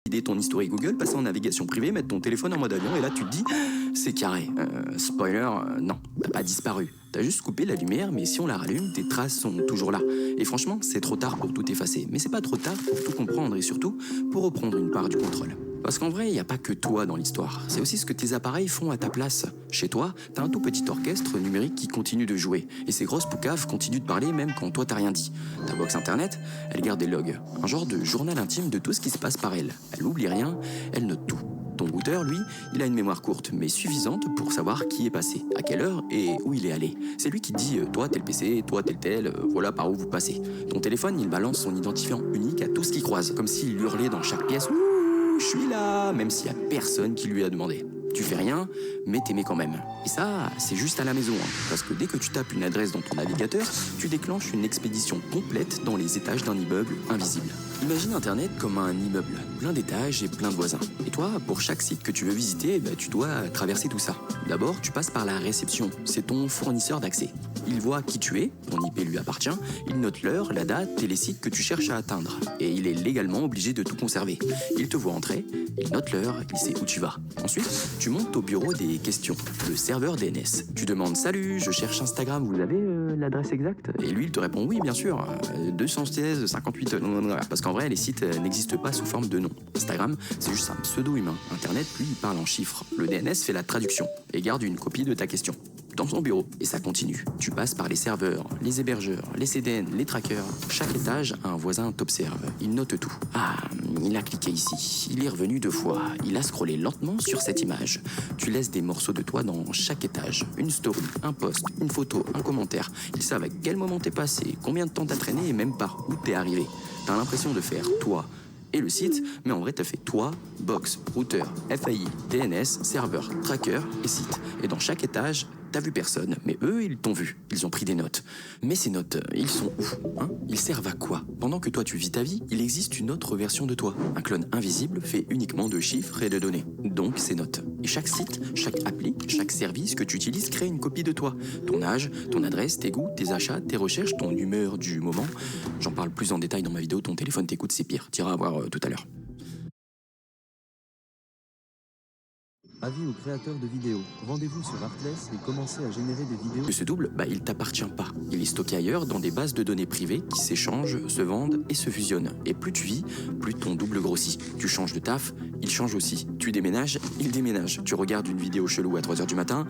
vider ton historique Google, passer en navigation privée, mettre ton téléphone en mode avion, et là tu te dis, c'est carré. Spoiler, non, t'as pas disparu. T'as juste coupé la lumière, mais si on la rallume, tes traces sont toujours là. Et franchement, c'est trop tard pour tout effacer. Mais c'est pas trop tard pour tout comprendre et surtout pour reprendre une part du contrôle. Parce qu'en vrai, il n'y a pas que toi dans l'histoire. C'est aussi ce que tes appareils font à ta place. Chez toi, t'as un tout petit orchestre numérique qui continue de jouer. Et ces grosses poucaves continuent de parler même quand toi t'as rien dit. Ta box internet, elle garde des logs. Un genre de journal intime de tout ce qui se passe par elle. Elle oublie rien, elle note tout. Ton routeur, lui, il a une mémoire courte, mais suffisante pour savoir qui est passé, à quelle heure et où il est allé. C'est lui qui dit toi tel PC, toi tel, voilà par où vous passez. Ton téléphone, il balance son identifiant unique à tout ce qu'il croise, comme s'il hurlait dans chaque pièce. Je suis là, même s'il y a personne qui lui a demandé. Tu fais rien, mais t'aimais quand même. Et ça, c'est juste à la maison, hein, parce que dès que tu tapes une adresse dans ton navigateur, tu déclenches une expédition complète dans les étages d'un immeuble invisible. Imagine Internet comme un immeuble, plein d'étages et plein de voisins. Et toi, pour chaque site que tu veux visiter, tu dois traverser tout ça. D'abord, tu passes par la réception, c'est ton fournisseur d'accès. Il voit qui tu es, ton IP lui appartient, il note l'heure, la date et les sites que tu cherches à atteindre. Et il est légalement obligé de tout conserver. Il te voit entrer, il note l'heure, il sait où tu vas. Ensuite, tu montes au bureau des questions, le serveur DNS. Tu demandes « Salut, je cherche Instagram, vous avez l'adresse exacte ?» Et lui, il te répond « Oui, bien sûr, 216 58... » Parce qu'en vrai, les sites n'existent pas sous forme de nom. Instagram, c'est juste un pseudo-humain. Internet, lui, il parle en chiffres. Le DNS fait la traduction et garde une copie de ta question dans son bureau. Et ça continue. Tu passes par les serveurs, les hébergeurs, les CDN, les trackers. Chaque étage, un voisin t'observe. Il note tout. Ah, il a cliqué ici. Il est revenu 2 fois. Il a scrollé lentement sur cette image. Tu laisses des morceaux de toi dans chaque étage. Une story, un post, une photo, un commentaire. Ils savent à quel moment t'es passé, combien de temps t'as traîné et même par où t'es arrivé. T'as l'impression de faire toi et le site, mais en vrai t'as fait toi, box, routeur, FAI, DNS, serveur, tracker et site. Et dans chaque étage, t'as vu personne, mais eux, ils t'ont vu. Ils ont pris des notes. Mais ces notes, ils sont où, hein? Ils servent à quoi? Pendant que toi tu vis ta vie, il existe une autre version de toi. Un clone invisible fait uniquement de chiffres et de données. Donc ces notes. Et chaque site, chaque appli, chaque service que tu utilises crée une copie de toi. Ton âge, ton adresse, tes goûts, tes achats, tes recherches, ton humeur du moment. J'en parle plus en détail dans ma vidéo, ton téléphone t'écoute, c'est pire. T'iras voir tout à l'heure. Avis aux créateurs de vidéos. Rendez-vous sur Artless et commencez à générer des vidéos. Que ce double, il t'appartient pas. Il est stocké ailleurs dans des bases de données privées qui s'échangent, se vendent et se fusionnent. Et plus tu vis, plus ton double grossit. Tu changes de taf, il change aussi. Tu déménages, il déménage. Tu regardes une vidéo chelou à 3h du matin,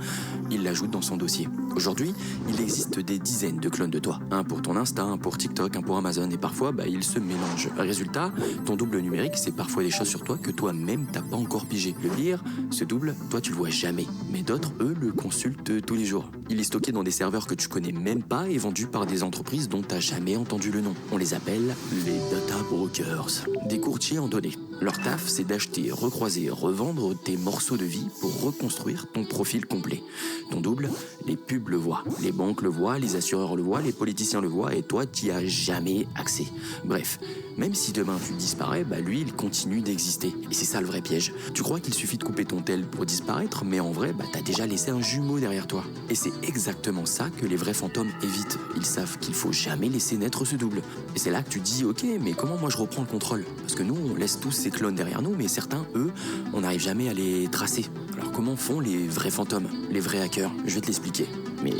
il l'ajoute dans son dossier. Aujourd'hui, il existe des dizaines de clones de toi. Un pour ton Insta, un pour TikTok, un pour Amazon. Et parfois, ils se mélangent. Résultat, ton double numérique, c'est parfois des choses sur toi que toi-même t'as pas encore pigé. Le pire, ce double, toi tu le vois jamais, mais d'autres, eux, le consultent tous les jours. Il est stocké dans des serveurs que tu connais même pas et vendu par des entreprises dont t'as jamais entendu le nom. On les appelle les data brokers, des courtiers en données. Leur taf, c'est d'acheter, recroiser, revendre tes morceaux de vie pour reconstruire ton profil complet. Ton double, les pubs le voient, les banques le voient, les assureurs le voient, les politiciens le voient et toi, t'y as jamais accès. Bref, même si demain tu disparais, lui, il continue d'exister. Et c'est ça le vrai piège. Tu crois qu'il suffit de couper ton tel pour disparaître, mais en vrai, t'as déjà laissé un jumeau derrière toi. Et c'est exactement ça que les vrais fantômes évitent. Ils savent qu'il faut jamais laisser naître ce double. Et c'est là que tu te dis, ok, mais comment moi je reprends le contrôle? Parce que nous, on laisse tous ces clones derrière nous, mais certains, eux, on n'arrive jamais à les tracer. Alors comment font les vrais fantômes, les vrais hackers? Je vais te l'expliquer. Mais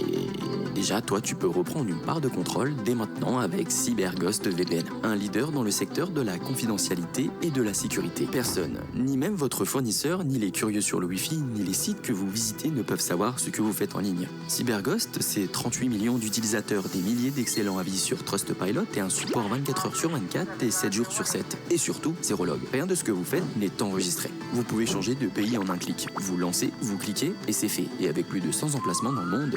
déjà, toi, tu peux reprendre une part de contrôle dès maintenant avec CyberGhost VPN, un leader dans le secteur de la confidentialité et de la sécurité. Personne, ni même votre fournisseur, ni les curieux sur le Wi-Fi, ni les sites que vous visitez ne peuvent savoir ce que vous faites en ligne. CyberGhost, c'est 38 millions d'utilisateurs, des milliers d'excellents avis sur Trustpilot et un support 24 heures sur 24 et 7 jours sur 7. Et surtout, zéro log. Rien de ce que vous faites n'est enregistré. Vous pouvez changer de pays en un clic. Vous lancez, vous cliquez et c'est fait. Et avec plus de 100 emplacements dans le monde,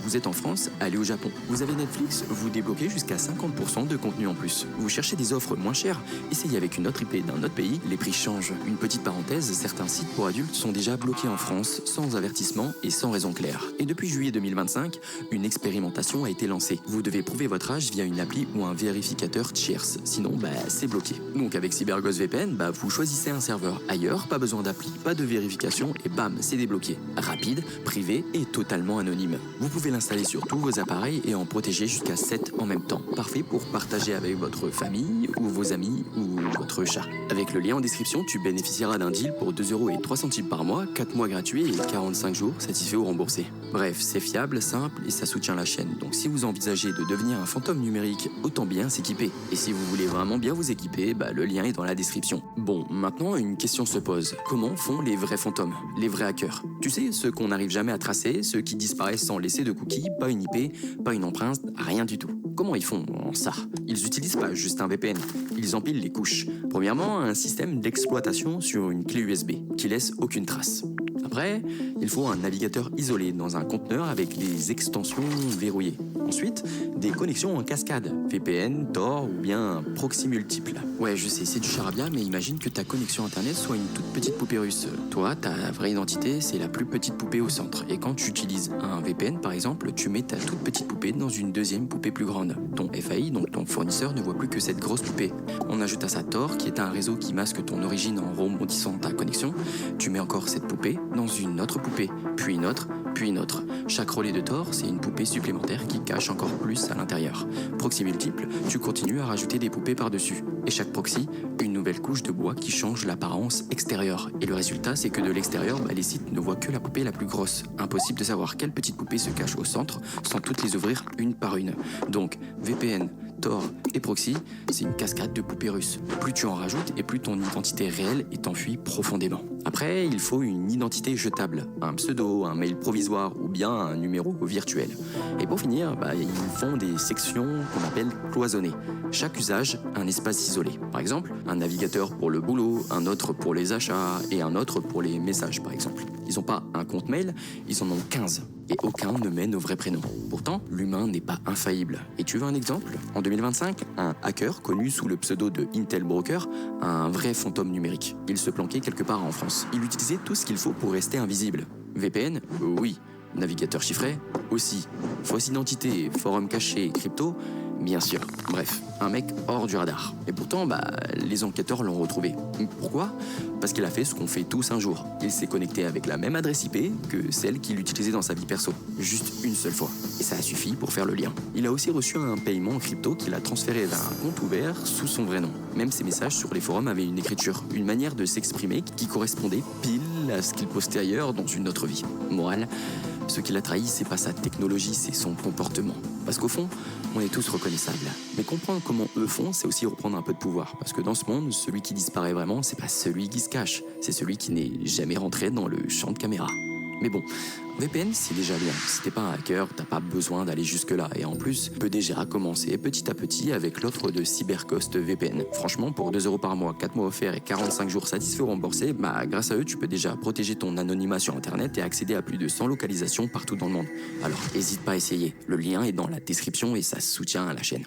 vous êtes en France, allez au Japon. Vous avez Netflix, vous débloquez jusqu'à 50% de contenu en plus. Vous cherchez des offres moins chères, essayez avec une autre IP d'un autre pays, les prix changent. Une petite parenthèse, certains sites pour adultes sont déjà bloqués en France, sans avertissement et sans raison claire. Et depuis juillet 2025, une expérimentation a été lancée. Vous devez prouver votre âge via une appli ou un vérificateur tierce, sinon c'est bloqué. Donc avec CyberGhost VPN, vous choisissez un serveur ailleurs, pas besoin d'appli, pas de vérification et bam, c'est débloqué. Rapide, privé et totalement anonyme. anonyme. Vous pouvez l'installer sur tous vos appareils et en protéger jusqu'à 7 en même temps. Parfait pour partager avec votre famille ou vos amis ou votre chat. Avec le lien en description, tu bénéficieras d'un deal pour 2,03 € par mois, 4 mois gratuits et 45 jours satisfaits ou remboursés. Bref, c'est fiable, simple et ça soutient la chaîne. Donc si vous envisagez de devenir un fantôme numérique, autant bien s'équiper. Et si vous voulez vraiment bien vous équiper, le lien est dans la description. Bon, maintenant une question se pose. Comment font les vrais fantômes, les vrais hackers? Tu sais, ceux qu'on n'arrive jamais à tracer, ceux qui disparaissent sans laisser de cookies, pas une IP, pas une empreinte, rien du tout. Comment ils font en ça? Ils utilisent pas juste un VPN, ils empilent les couches. Premièrement, un système d'exploitation sur une clé USB qui laisse aucune trace. Après, il faut un navigateur isolé dans un conteneur avec les extensions verrouillées. Ensuite, des connexions en cascade, VPN, Tor ou bien proxy multiple. Ouais, je sais, c'est du charabia, mais imagine que ta connexion internet soit une toute petite poupée russe. Toi, ta vraie identité, c'est la plus petite poupée au centre. Et quand tu utilises un VPN, par exemple, tu mets ta toute petite poupée dans une deuxième poupée plus grande. Ton FAI, donc ton fournisseur, ne voit plus que cette grosse poupée. On ajoute à ça Tor, qui est un réseau qui masque ton origine en rebondissant ta connexion. Tu mets encore cette poupée dans une autre poupée, puis une autre, puis une autre. Chaque relais de Tor, c'est une poupée supplémentaire qui cache encore plus à l'intérieur. Proxy multiple, tu continues à rajouter des poupées par-dessus. Et chaque proxy, une nouvelle couche de bois qui change l'apparence extérieure. Et le résultat, c'est que de l'extérieur, les sites ne voient que la poupée la plus grosse. Impossible de savoir quelle petite poupée se cache au centre sans toutes les ouvrir une par une. Donc, VPN, Tor et proxy, c'est une cascade de poupées russes. Plus tu en rajoutes et plus ton identité réelle est enfuie profondément. Après, il faut une identité jetable, un pseudo, un mail provisoire ou bien un numéro virtuel. Et pour finir, ils font des sections qu'on appelle cloisonnées. Chaque usage, un espace isolé. Par exemple, un navigateur pour le boulot, un autre pour les achats et un autre pour les messages, par exemple. Ils n'ont pas un compte mail, ils en ont 15. Et aucun ne mène au vrai prénom. Pourtant, l'humain n'est pas infaillible. Et tu veux un exemple? En 2025, un hacker connu sous le pseudo de Intel Broker a un vrai fantôme numérique. Il se planquait quelque part en France. Il utilisait tout ce qu'il faut pour rester invisible. VPN? Oui. Navigateur chiffré? Aussi. Fausse identité, forum caché, crypto? Bien sûr. Bref, un mec hors du radar. Et pourtant, les enquêteurs l'ont retrouvé. Pourquoi? Parce qu'il a fait ce qu'on fait tous un jour. Il s'est connecté avec la même adresse IP que celle qu'il utilisait dans sa vie perso. Juste une seule fois. Et ça a suffi pour faire le lien. Il a aussi reçu un paiement en crypto qu'il a transféré vers un compte ouvert sous son vrai nom. Même ses messages sur les forums avaient une écriture, une manière de s'exprimer qui correspondait pile à ce qu'il postait ailleurs dans une autre vie. Morale, ce qui l'a trahi, c'est pas sa technologie, c'est son comportement. Parce qu'au fond, on est tous reconnaissables. Mais comprendre comment eux font, c'est aussi reprendre un peu de pouvoir. Parce que dans ce monde, celui qui disparaît vraiment, c'est pas celui qui se cache, c'est celui qui n'est jamais rentré dans le champ de caméra. Mais bon, VPN, c'est déjà bien. Si t'es pas un hacker, t'as pas besoin d'aller jusque-là. Et en plus, peut déjà commencer petit à petit avec l'offre de Cybercost VPN. Franchement, pour 2 € par mois, 4 mois offerts et 45 jours satisfaits ou remboursés, grâce à eux, tu peux déjà protéger ton anonymat sur Internet et accéder à plus de 100 localisations partout dans le monde. Alors, hésite pas à essayer. Le lien est dans la description et ça soutient à la chaîne.